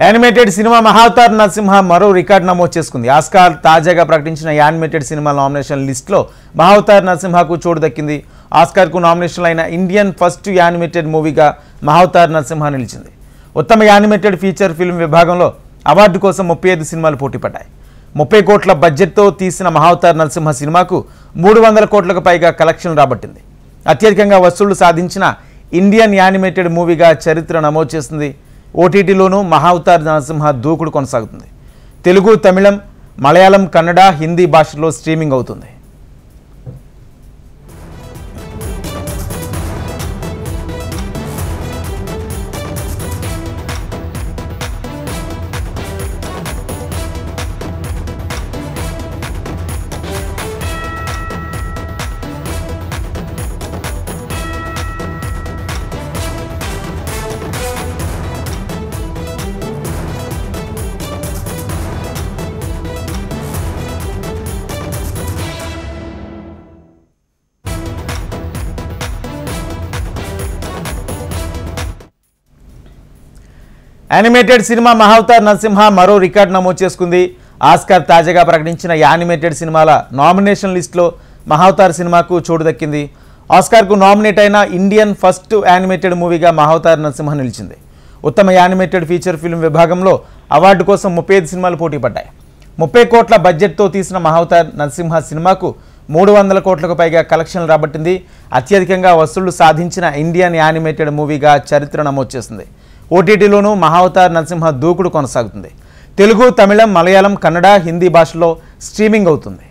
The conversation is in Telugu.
యానిమేటెడ్ సినిమా మహావతార్ నరసింహ మరో రికార్డు నమోదు చేసుకుంది. ఆస్కార్ తాజాగా ప్రకటించిన యానిమేటెడ్ సినిమా నామినేషన్ లిస్టులో మహావతార్ నరసింహకు చోటు దక్కింది. ఆస్కార్కు నామినేషన్ అయిన ఇండియన్ ఫస్ట్ యానిమేటెడ్ మూవీగా మహావతార్ నరసింహ నిలిచింది. ఉత్తమ యానిమేటెడ్ ఫీచర్ ఫిల్మ్ విభాగంలో అవార్డు కోసం 35 సినిమాలు పోటీపడ్డాయి. 30 కోట్ల బడ్జెట్తో తీసిన మహావతార్ నరసింహ సినిమాకు 300 కోట్లకు పైగా కలెక్షన్లు రాబట్టింది. అత్యధికంగా వసూళ్లు సాధించిన ఇండియన్ యానిమేటెడ్ మూవీగా చరిత్ర నమోదు చేసింది. ఓటీటీలోనూ మహావతార్ నరసింహ దూకుడు కొనసాగుతుంది. తెలుగు, తమిళం, మలయాళం, కన్నడ, హిందీ భాషల్లో స్ట్రీమింగ్ అవుతుంది. యానిమేటెడ్ సినిమా మహావతార్ నరసింహ మరో రికార్డు నమోదు చేసుకుంది. ఆస్కార్ తాజాగా ప్రకటించిన యానిమేటెడ్ సినిమాల నామినేషన్ లిస్టులో మహావతార్ సినిమాకు చోటు దక్కింది. ఆస్కార్కు నామినేట్ అయిన ఇండియన్ ఫస్ట్ యానిమేటెడ్ మూవీగా మహావతార్ నరసింహ నిలిచింది. ఉత్తమ యానిమేటెడ్ ఫీచర్ ఫిల్మ్ విభాగంలో అవార్డు కోసం 35 సినిమాలు పోటీపడ్డాయి. 30 కోట్ల బడ్జెట్తో తీసిన మహావతార్ నరసింహ సినిమాకు 300 కోట్లకు పైగా కలెక్షన్లు రాబట్టింది. అత్యధికంగా వసూళ్లు సాధించిన ఇండియన్ యానిమేటెడ్ మూవీగా చరిత్ర నమోదు చేసింది. ఓటీటీలోనూ మహావతార్ నరసింహ దూకుడు కొనసాగుతుంది. తెలుగు, తమిళం, మలయాళం, కన్నడ, హిందీ భాషల్లో స్ట్రీమింగ్ అవుతుంది.